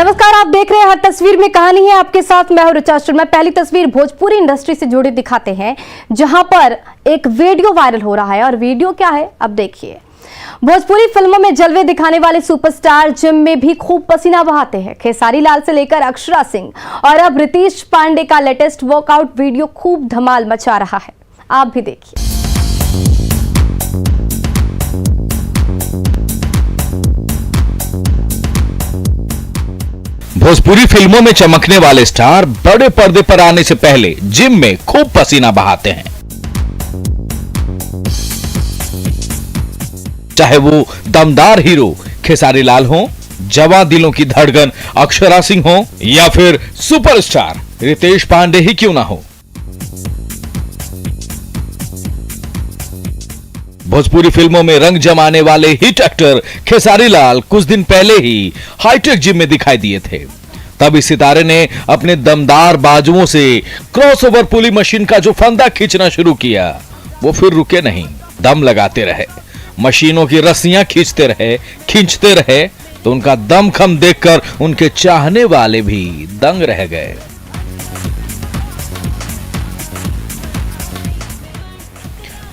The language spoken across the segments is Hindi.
नमस्कार, आप देख रहे हैं हर तस्वीर में कहानी है। आपके साथ मैं हूं ऋचा शर्मा। पहली तस्वीर भोजपुरी इंडस्ट्री से जुड़ी दिखाते हैं, जहां पर एक वीडियो वायरल हो रहा है। और वीडियो क्या है, अब देखिए। भोजपुरी फिल्मों में जलवे दिखाने वाले सुपरस्टार जिम में भी खूब पसीना बहाते हैं। खेसारी लाल से लेकर अक्षरा सिंह और अब रितेश पांडे का लेटेस्ट वर्कआउट वीडियो खूब धमाल मचा रहा है। आप भी देखिए। भोजपुरी फिल्मों में चमकने वाले स्टार बड़े पर्दे पर आने से पहले जिम में खूब पसीना बहाते हैं। चाहे वो दमदार हीरो खेसारी लाल हो, जवां दिलों की धड़कन अक्षरा सिंह हो या फिर सुपरस्टार रितेश पांडे ही क्यों ना हो। भोजपुरी फिल्मों में रंग जमाने वाले हिट एक्टर खेसारी लाल कुछ दिन पहले ही हाईटेक जिम में दिखाई दिए थे। तब इस सितारे ने अपने दमदार बाजुओं से क्रॉसओवर पुली मशीन का जो फंदा खींचना शुरू किया, वो फिर रुके नहीं, दम लगाते रहे। मशीनों की रस्सियां खींचते रहे तो उनका दमखम देखकर उनके चाहने वाले भी दंग रह गए।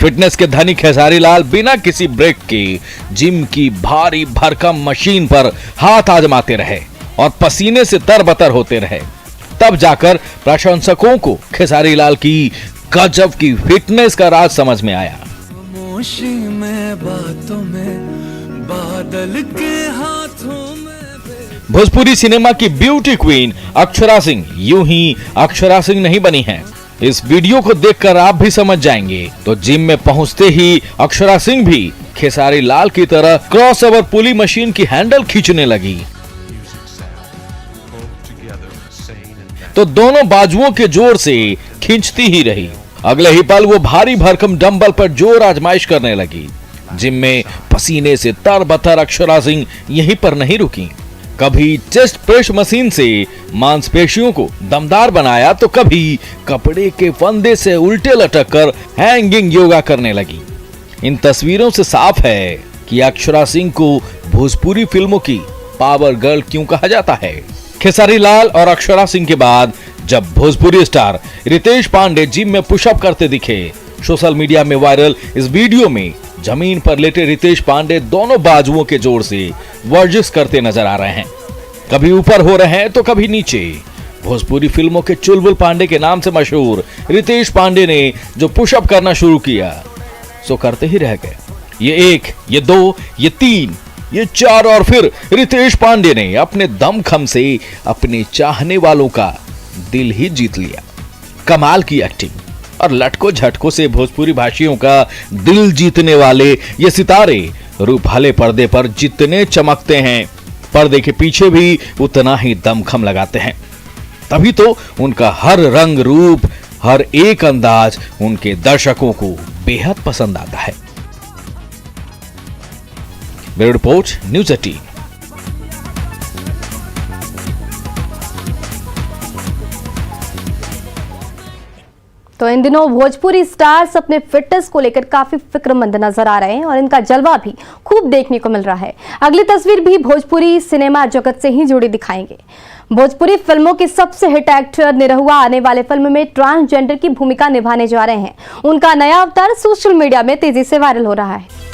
फिटनेस के धनी खेसारी लाल बिना किसी ब्रेक के जिम की भारी भरकम मशीन पर हाथ आजमाते रहे और पसीने से तरबतर होते रहे। तब जाकर प्रशंसकों को खेसारी लाल की गजब की फिटनेस का राज समझ में आया। खामोशी में बातों में बादल के हाथों में। भोजपुरी सिनेमा की ब्यूटी क्वीन अक्षरा सिंह यूं ही अक्षरा सिंह नहीं बनी है। इस वीडियो को देखकर आप भी समझ जाएंगे। तो जिम में पहुंचते ही अक्षरा सिंह भी खेसारी लाल की तरह क्रॉसओवर पुली मशीन की हैंडल खींचने लगी। तो दोनों बाजुओं के जोर से खींचती ही रही। अगले ही पल वो भारी भरकम डंबल पर जोर आजमाइश करने लगी। जिम में पसीने से तरबतर अक्षरा सिंह यहीं पर नहीं रुकी। कभी चेस्ट प्रेस मशीन से मांसपेशियों को दमदार बनाया तो कभी कपड़े के फंदे से उल्टे लटक कर हैंगिंग योगा करने लगी। इन तस्वीरों से साफ है कि अक्षरा सिंह को भोजपुरी फिल्मों की पावर गर्ल क्यों कहा जाता है। खेसारी लाल और अक्षरा सिंह के बाद जब भोजपुरी स्टार रितेश पांडे जिम में पुशअप करते दिखे, सोशल मीडिया में वायरल इस वीडियो में जमीन पर लेटे रितेश पांडे दोनों बाजुओं के जोर से वर्जिश करते नजर आ रहे हैं। कभी ऊपर हो रहे हैं तो कभी नीचे। भोजपुरी फिल्मों के चुलबुल पांडे के नाम से मशहूर रितेश पांडे ने जो पुशअप करना शुरू किया, सो करते ही रह गए। ये 1, ये 2, ये 3, ये 4 और फिर रितेश पांडे ने अपने दमखम से अपने चाहने वालों का दिल ही जीत लिया। कमाल की एक्टिंग और लटको झटको से भोजपुरी भाषियों का दिल जीतने वाले ये सितारे रूपहले पर्दे पर जितने चमकते हैं, पर्दे के पीछे भी उतना ही दमखम लगाते हैं। तभी तो उनका हर रंग रूप, हर एक अंदाज उनके दर्शकों को बेहद पसंद आता है। Bureau report, news 18। तो इन दिनों भोजपुरी स्टार्स अपने फिटनेस को लेकर काफी फिक्रमंद नजर आ रहे हैं और इनका जलवा भी खूब देखने को मिल रहा है। अगली तस्वीर भी भोजपुरी सिनेमा जगत से ही जुड़ी दिखाएंगे। भोजपुरी फिल्मों के सबसे हिट एक्टर निरहुआ आने वाले फिल्म में ट्रांसजेंडर की भूमिका निभाने जा रहे हैं। उनका नया अवतार सोशल मीडिया में तेजी से वायरल हो रहा है।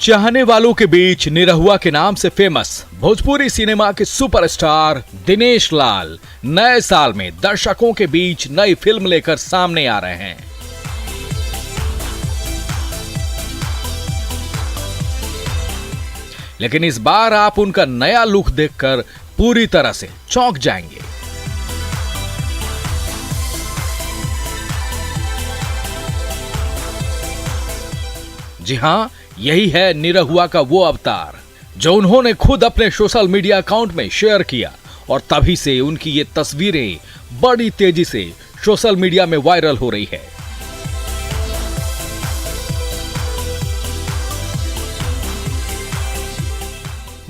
चाहने वालों के बीच निरहुआ के नाम से फेमस भोजपुरी सिनेमा के सुपरस्टार दिनेश लाल नए साल में दर्शकों के बीच नई फिल्म लेकर सामने आ रहे हैं। लेकिन इस बार आप उनका नया लुक देखकर पूरी तरह से चौंक जाएंगे। जी हां, यही है निरहुआ का वो अवतार जो उन्होंने खुद अपने सोशल मीडिया अकाउंट में शेयर किया और तभी से उनकी ये तस्वीरें बड़ी तेजी से सोशल मीडिया में वायरल हो रही है।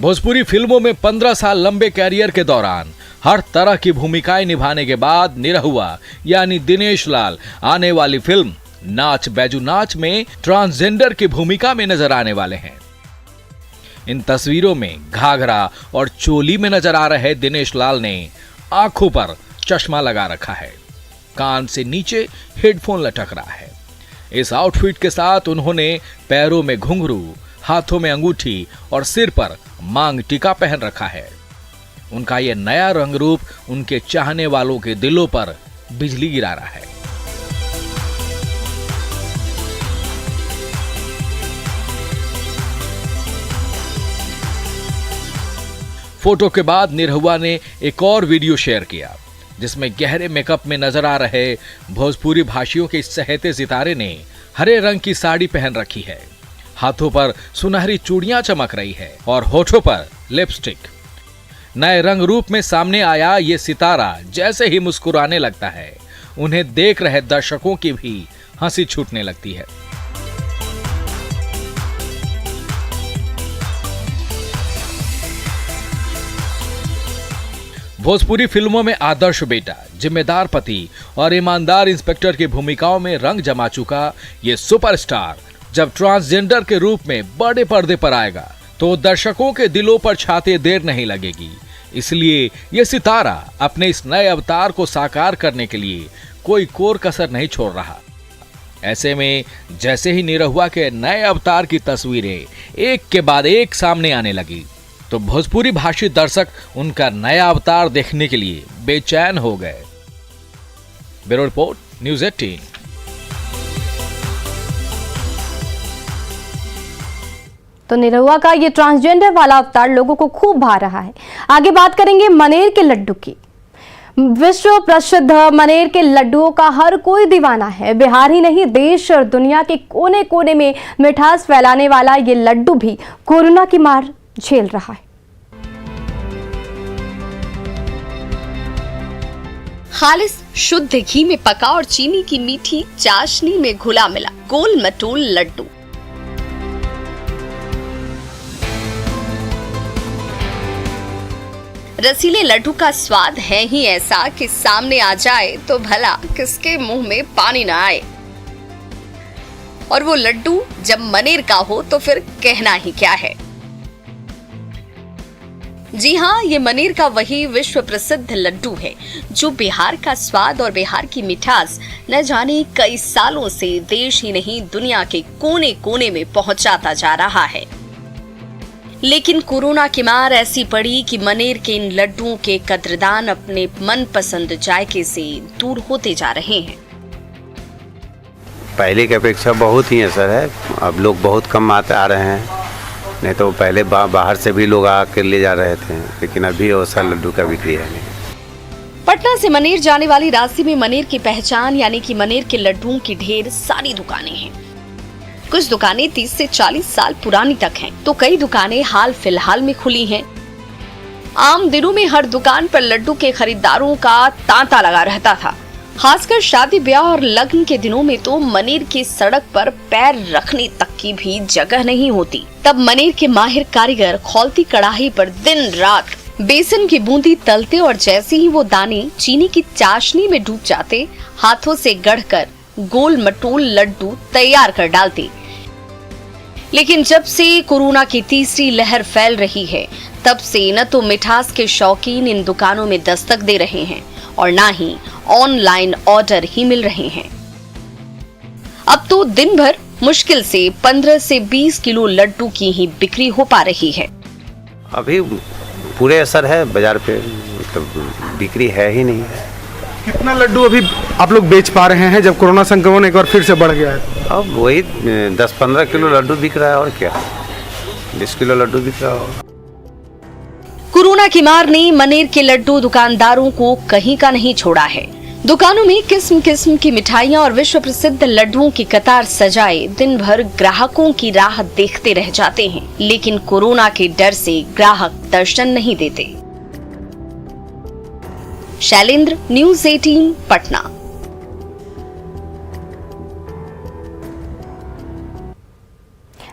भोजपुरी फिल्मों में 15 साल लंबे कैरियर के दौरान हर तरह की भूमिकाएं निभाने के बाद निरहुआ यानी दिनेश लाल आने वाली फिल्म नाच बैजू नाच में ट्रांसजेंडर की भूमिका में नजर आने वाले हैं। इन तस्वीरों में घाघरा और चोली में नजर आ रहे दिनेश लाल ने आंखों पर चश्मा लगा रखा है, कान से नीचे हेडफोन लटक रहा है। इस आउटफिट के साथ उन्होंने पैरों में घुंघरू, हाथों में अंगूठी और सिर पर मांग टीका पहन रखा है। उनका यह नया रंग रूप उनके चाहने वालों के दिलों पर बिजली गिरा रहा है। फोटो के बाद निरहुआ ने एक और वीडियो शेयर किया, जिसमें गहरे मेकअप में नजर आ रहे भोजपुरी भाषियों के चहेते सितारे ने हरे रंग की साड़ी पहन रखी है। हाथों पर सुनहरी चूड़ियां चमक रही है और होठों पर लिपस्टिक। नए रंग रूप में सामने आया ये सितारा जैसे ही मुस्कुराने लगता है, उन्हें देख रहे दर्शकों की भी हंसी छूटने लगती है। भोजपुरी फिल्मों में आदर्श बेटा, जिम्मेदार पति और ईमानदार इंस्पेक्टर की भूमिकाओं में रंग जमा चुका ये सुपरस्टार जब ट्रांसजेंडर के रूप में बड़े पर्दे पर आएगा तो दर्शकों के दिलों पर छाते देर नहीं लगेगी। इसलिए ये सितारा अपने इस नए अवतार को साकार करने के लिए कोई कोर कसर नहीं छोड़ रहा। ऐसे में जैसे ही निरहुआ के नए अवतार की तस्वीरें एक के बाद एक सामने आने लगी तो भोजपुरी भाषी दर्शक उनका नया अवतार देखने के लिए बेचैन हो गए। Bureau report, news 18। तो निरहुआ का ये ट्रांसजेंडर वाला अवतार लोगों को खूब भा रहा है। आगे बात करेंगे मनेर के लड्डू की। विश्व प्रसिद्ध मनेर के लड्डुओं का हर कोई दीवाना है। बिहार ही नहीं, देश और दुनिया के कोने कोने में मिठास फैलाने वाला ये लड्डू भी कोरोना की मार झेल रहा है। खालिस शुद्ध घी में पका और चीनी की मीठी चाशनी में घुला मिला गोल मटोल लड्डू। रसीले लड्डू का स्वाद है ही ऐसा कि सामने आ जाए तो भला किसके मुंह में पानी ना आए। और वो लड्डू जब मनेर का हो तो फिर कहना ही क्या है। जी हाँ, ये मनेर का वही विश्व प्रसिद्ध लड्डू है जो बिहार का स्वाद और बिहार की मिठास न जाने कई सालों से देश ही नहीं दुनिया के कोने कोने में पहुंचाता जा रहा है। लेकिन कोरोना की मार ऐसी पड़ी कि मनेर के इन लड्डुओं के कद्रदान अपने मनपसंद जायके से दूर होते जा रहे हैं। पहले की अपेक्षा बहुत ही असर है। अब लोग बहुत कम आ रहे हैं, नहीं तो पहले बाहर से भी लोग आकर ले जा रहे थे, लेकिन अभी वैसा लड्डू का बिक्री है नहीं। पटना से मनेर जाने वाली रास्ते में मनेर की पहचान यानी कि मनेर के लड्डुओं की ढेर सारी दुकानें हैं। कुछ दुकानें 30 से 40 साल पुरानी तक हैं, तो कई दुकानें हाल फिलहाल में खुली हैं। आम दिनों में हर दुकान पर लड्डू के खरीदारों का तांता लगा रहता था। खासकर शादी ब्याह और लग्न के दिनों में तो मनेर की सड़क पर पैर रखने तक की भी जगह नहीं होती। तब मनेर के माहिर कारीगर खौलती कढ़ाई पर दिन रात बेसन की बूंदी तलते और जैसे ही वो दाने चीनी की चाशनी में डूब जाते, हाथों से गढ़कर गोल मटोल लड्डू तैयार कर डालते। लेकिन जब से कोरोना की तीसरी लहर फैल रही है, तब से न तो मिठास के शौकीन इन दुकानों में दस्तक दे रहे हैं और ना ही ऑनलाइन ऑर्डर ही मिल रहे हैं। अब तो दिन भर मुश्किल से 15 से 20 किलो लड्डू की ही बिक्री हो पा रही है। अभी पूरे असर है बाजार पे, तो बिक्री है ही नहीं। कितना लड्डू अभी आप लोग बेच पा रहे हैं जब कोरोना संक्रमण एक बार फिर से बढ़ गया है? अब वही 10-15 किलो लड्डू बिक रहा है, और क्या 20 किलो लड्डू बिक रहा है। कोरोना की मार ने मनेर के लड्डू दुकानदारों को कहीं का नहीं छोड़ा है। दुकानों में किस्म किस्म की मिठाइयां और विश्व प्रसिद्ध लड्डुओं की कतार सजाए दिन भर ग्राहकों की राह देखते रह जाते हैं, लेकिन कोरोना के डर से ग्राहक दर्शन नहीं देते। शैलेंद्र, न्यूज़ 18, पटना।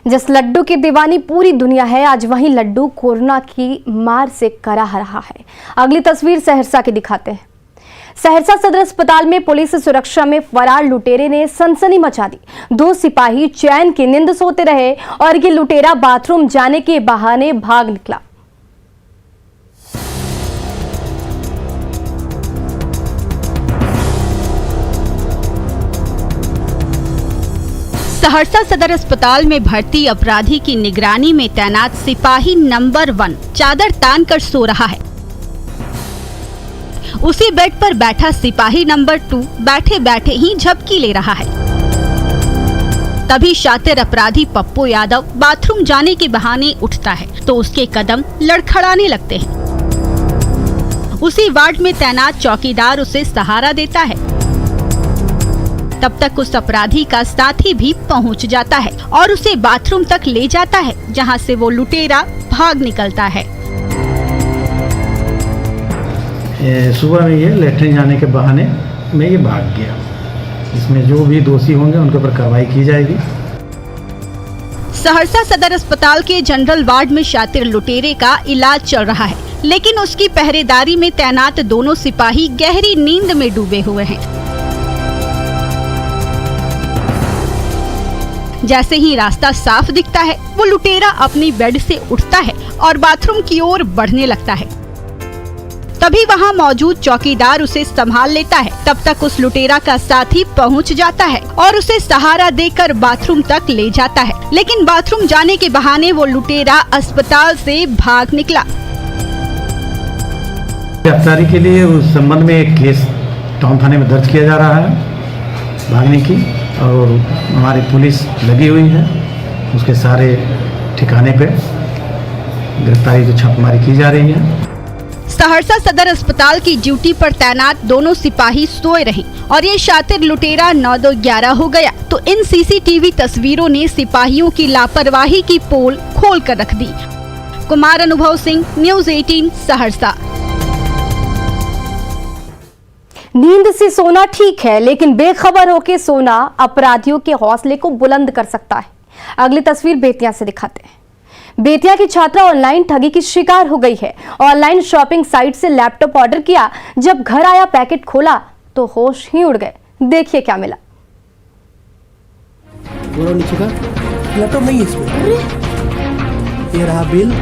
जिस लड्डू की दीवानी पूरी दुनिया है, आज वही लड्डू कोरोना की मार से कराह रहा है। अगली तस्वीर सहरसा की दिखाते हैं। सहरसा सदर अस्पताल में पुलिस सुरक्षा में फरार लुटेरे ने सनसनी मचा दी। 2 सिपाही चैन की नींद सोते रहे और ये लुटेरा बाथरूम जाने के बहाने भाग निकला। सहरसा सदर अस्पताल में भर्ती अपराधी की निगरानी में तैनात सिपाही नंबर 1 चादर तान कर सो रहा है। उसी बेड पर बैठा सिपाही नंबर 2 बैठे बैठे ही झपकी ले रहा है। तभी शातिर अपराधी पप्पू यादव बाथरूम जाने के बहाने उठता है तो उसके कदम लड़खड़ाने लगते हैं। उसी वार्ड में तैनात चौकीदार उसे सहारा देता है। तब तक उस अपराधी का साथी भी पहुंच जाता है और उसे बाथरूम तक ले जाता है, जहां से वो लुटेरा भाग निकलता है। सुबह में ये लेटरिन जाने के बहाने में ये भाग गया। इसमें जो भी दोषी होंगे उनके ऊपर कार्रवाई की जाएगी। सहरसा सदर अस्पताल के जनरल वार्ड में शातिर लुटेरे का इलाज चल रहा है, लेकिन उसकी पहरेदारी में तैनात दोनों सिपाही गहरी नींद में डूबे हुए हैं। जैसे ही रास्ता साफ दिखता है, वो लुटेरा अपनी बेड से उठता है और बाथरूम की ओर बढ़ने लगता है। तभी वहां मौजूद चौकीदार उसे संभाल लेता है। तब तक उस लुटेरा का साथी पहुंच जाता है और उसे सहारा देकर बाथरूम तक ले जाता है, लेकिन बाथरूम जाने के बहाने वो लुटेरा अस्पताल से भाग निकला। गिरफ्तारी के लिए उस संबंध में एक केस टाउन थाने में दर्ज किया जा रहा है भागने की, और हमारी पुलिस लगी हुई है उसके सारे ठिकाने पे गिरफ्तारी की छापेमारी की जा रही है। सहरसा सदर अस्पताल की ड्यूटी पर तैनात दोनों सिपाही सोए रहे और ये शातिर लुटेरा 9-2-11 हो गया तो इन सीसीटीवी तस्वीरों ने सिपाहियों की लापरवाही की पोल खोल कर रख दी। कुमार अनुभव सिंह, न्यूज़ 18 सहरसा। नींद से सोना ठीक है, लेकिन बेखबर होकर सोना अपराधियों के हौसले को बुलंद कर सकता है। अगली तस्वीर बेतिया से दिखाते हैं। बेतिया की छात्रा ऑनलाइन ठगी की शिकार हो गई है। ऑनलाइन शॉपिंग साइट से लैपटॉप ऑर्डर किया, जब घर आया पैकेट खोला तो होश ही उड़ गए। देखिए क्या मिला। नीचे का लैपटॉप नहीं है इसमें। ये रहा बिल।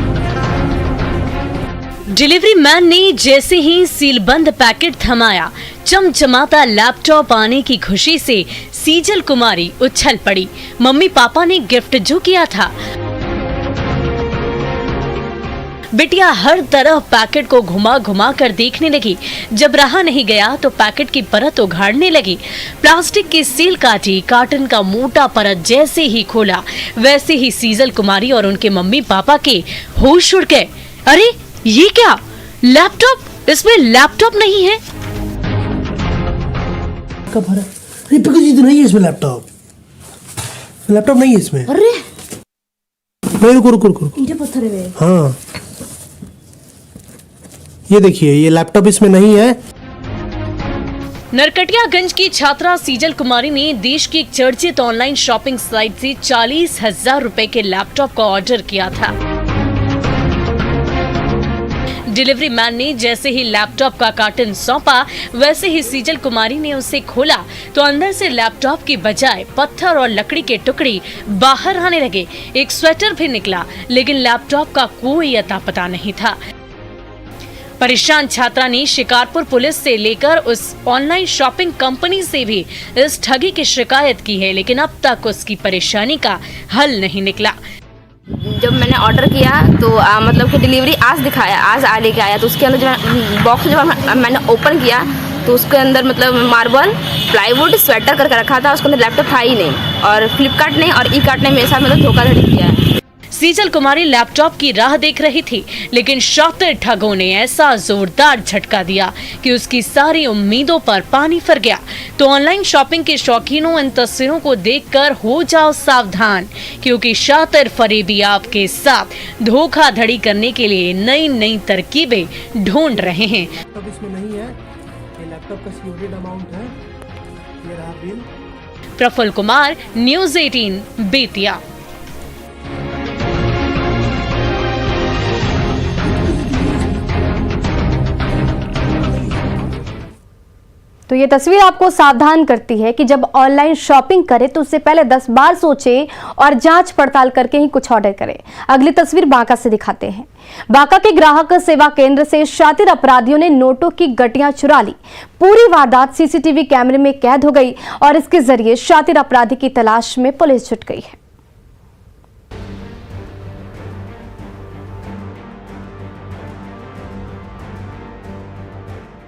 डिलीवरी मैन ने जैसे ही सीलबंद पैकेट थमाया, चमचमाता लैपटॉप आने की खुशी से सीजल कुमारी उछल पड़ी। मम्मी पापा ने गिफ्ट जो किया था। बिटिया हर तरफ पैकेट को घुमा घुमा कर देखने लगी। जब रहा नहीं गया तो पैकेट की परत उघाड़ने लगी। प्लास्टिक की सील काटी, कार्टन का मोटा परत जैसे ही खोला, वैसे ही सीजल कुमारी और उनके मम्मी पापा के होश उड़ गए। अरे ये क्या, लैपटॉप? इसमें लैपटॉप नहीं है। कब भरा? अरे पिताजी तो नहीं है इसमें लैपटॉप। लैपटॉप नहीं है इसमें। अरे नहीं, रुको। ईंटे पत्थर है। हाँ ये देखिए, ये लैपटॉप इसमें नहीं है। नरकटियागंज की छात्रा सीजल कुमारी ने देश की एक चर्चित ऑनलाइन शॉपिंग साइट से 40,000 रुपए के लैपटॉप का ऑर्डर किया था। डिलीवरी मैन ने जैसे ही लैपटॉप का कार्टन सौंपा, वैसे ही सीजल कुमारी ने उसे खोला तो अंदर से लैपटॉप की बजाय पत्थर और लकड़ी के टुकड़े बाहर आने लगे। एक स्वेटर भी निकला, लेकिन लैपटॉप का कोई अता पता नहीं था। परेशान छात्रा ने शिकारपुर पुलिस से लेकर उस ऑनलाइन शॉपिंग कंपनी से भी इस ठगी की शिकायत की है, लेकिन अब तक उसकी परेशानी का हल नहीं निकला। जब मैंने ऑर्डर किया तो मतलब कि डिलीवरी आज दिखाया, आज आ लेके आया, तो उसके अंदर जब बॉक्स जब मैंने ओपन किया तो उसके अंदर मतलब मार्बल, प्लाईवुड, स्वेटर करके रखा था। उसके अंदर लैपटॉप था ही नहीं, और फ्लिपकार्ट ने और ई कार्ट ने मेरे साथ मतलब धोखाधड़ी किया है। सीजल कुमारी लैपटॉप की राह देख रही थी, लेकिन शातिर ठगों ने ऐसा जोरदार झटका दिया कि उसकी सारी उम्मीदों पर पानी फिर गया। तो ऑनलाइन शॉपिंग के शौकीनों, इन तस्वीरों को देखकर हो जाओ सावधान, क्योंकि शातिर फरेबी आपके साथ धोखाधड़ी करने के लिए नई नई तरकीबें ढूंढ रहे हैं। लैपटॉप इसमें नहीं है। ये लैपटॉप का सीओडी अमाउंट है। ये रहा बिल। प्रफुल्ल कुमार, न्यूज़ 18 बेतिया। तो ये तस्वीर आपको सावधान करती है कि जब ऑनलाइन शॉपिंग करें तो उससे पहले 10 बार सोचें और जांच पड़ताल करके ही कुछ ऑर्डर करें। अगली तस्वीर बांका से दिखाते हैं। बांका के ग्राहक सेवा केंद्र से शातिर अपराधियों ने नोटों की गड्डियां चुरा ली। पूरी वारदात सीसीटीवी कैमरे में कैद हो गई और इसके जरिए शातिर अपराधी की तलाश में पुलिस जुट गई है।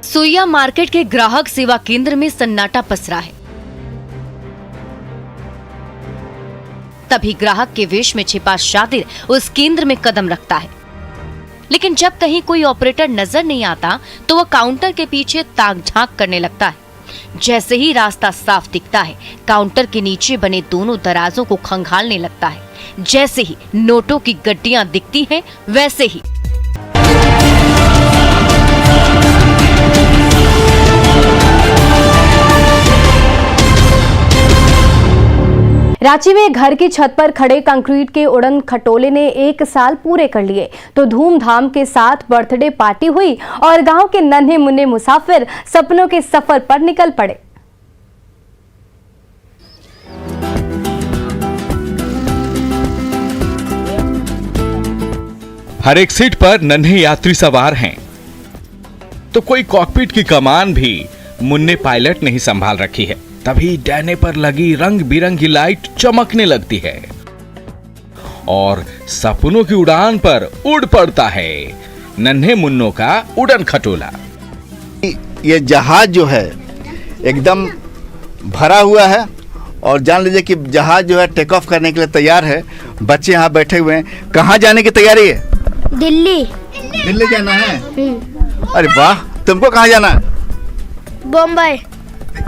सुइया मार्केट के ग्राहक सेवा केंद्र में सन्नाटा पसरा है। तभी ग्राहक के वेश में छिपा शातिर उस केंद्र में कदम रखता है, लेकिन जब कहीं कोई ऑपरेटर नजर नहीं आता तो वह काउंटर के पीछे ताक झांक करने लगता है। जैसे ही रास्ता साफ दिखता है, काउंटर के नीचे बने दोनों दराजों को खंगालने लगता है। जैसे ही नोटों की गड्डियां दिखती हैं, वैसे ही रांची में घर की छत पर खड़े कंक्रीट के उड़न खटोले ने 1 साल पूरे कर लिए तो धूमधाम के साथ बर्थडे पार्टी हुई और गांव के नन्हे मुन्ने मुसाफिर सपनों के सफर पर निकल पड़े। हर एक सीट पर नन्हे यात्री सवार हैं, तो कोई कॉकपिट की कमान भी मुन्ने पायलट ने ही संभाल रखी है। तभी डैने पर लगी रंग बिरंगी लाइट चमकने लगती है और सपनों की उड़ान पर उड़ पड़ता है नन्हे मुन्नों का उड़न खटोला। ये जहाज जो है एकदम भरा हुआ है और जान लीजिए कि जहाज जो है टेक ऑफ करने के लिए तैयार है। बच्चे यहाँ बैठे हुए हैं। कहाँ जाने की तैयारी है? दिल्ली। दिल्ली जाना है? अरे वाह, तुमको कहाँ जाना है? बम्बई।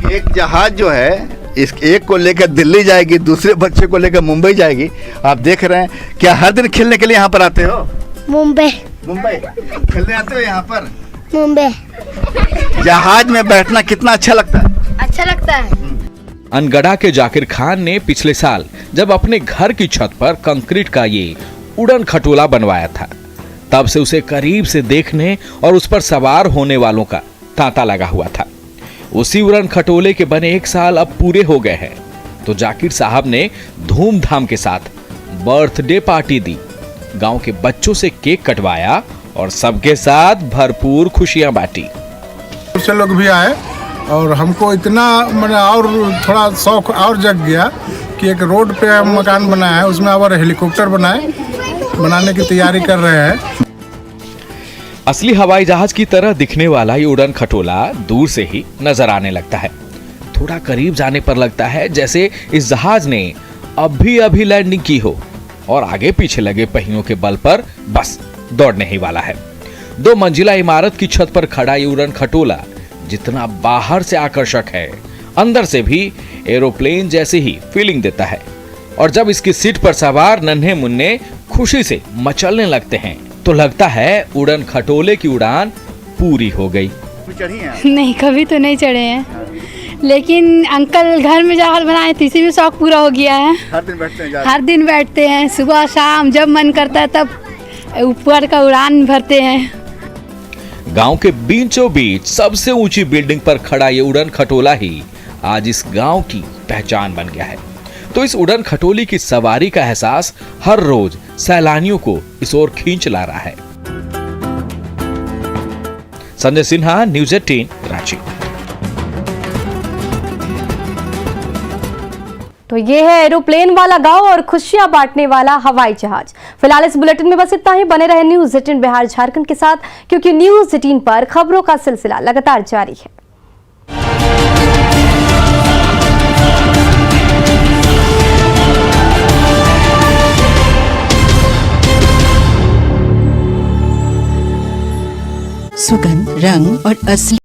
एक जहाज जो है इस एक को लेकर दिल्ली जाएगी, दूसरे बच्चे को लेकर मुंबई जाएगी। आप देख रहे हैं। क्या हर दिन खेलने के लिए यहाँ पर आते हो? मुंबई। मुंबई खेलने आते हो यहाँ पर? मुंबई। जहाज में बैठना कितना अच्छा लगता है? अच्छा लगता है। अनगढ़ा के जाकिर खान ने पिछले साल जब अपने घर की छत पर कंक्रीट का ये उड़न खटोला बनवाया था, तब से उसे करीब से देखने और उस पर सवार होने वालों का तांता लगा हुआ था। उसी उड़न खटोले के बने 1 साल अब पूरे हो गए हैं, तो जाकिर साहब ने धूमधाम के साथ बर्थडे पार्टी दी, गांव के बच्चों से केक कटवाया और सबके साथ भरपूर खुशियां बांटी। दूसरे लोग भी आए और हमको इतना मैंने और थोड़ा शौक और जग गया कि एक रोड पे मकान बनाया है, उसमें और हेलीकॉप्टर बनाने की तैयारी कर रहे हैं। असली हवाई जहाज की तरह दिखने वाला ये उड़न खटोला दूर से ही नजर आने लगता है। थोड़ा करीब जाने पर लगता है जैसे इस जहाज ने अभी लैंडिंग की हो और आगे पीछे लगे पहियों के बल पर बस दौड़ने ही वाला है। 2 मंजिला इमारत की छत पर खड़ा ये उड़न खटोला जितना बाहर से आकर्षक है, अंदर से भी एरोप्लेन जैसी ही फीलिंग देता है। और जब इसकी सीट पर सवार नन्हे मुन्ने खुशी से मचलने लगते हैं तो लगता है उड़न खटोले की उड़ान पूरी हो गई। नहीं, कभी तो नहीं चढ़े हैं, लेकिन अंकल घर में जहाज बनाए तो इसी में शौक पूरा हो गया है। हर दिन बैठते हैं, सुबह शाम जब मन करता है तब ऊपर का उड़ान भरते हैं। गांव के बीचों बीच सबसे ऊंची बिल्डिंग पर खड़ा ये उड़न खटोला ही आज इस गांव की पहचान बन गया है। तो इस उड़न खटोली की सवारी का एहसास हर रोज सैलानियों को इस ओर खींच ला रहा है। संजय सिन्हा, न्यूज़ 18, रांची। तो ये है एरोप्लेन वाला गांव और खुशियां बांटने वाला हवाई जहाज। फिलहाल इस बुलेटिन में बस इतना ही। बने रहे न्यूज़ 18 बिहार झारखंड के साथ, क्योंकि न्यूज़ 18 पर खबरों का सिलसिला लगातार जारी है। सुगंध, रंग और असली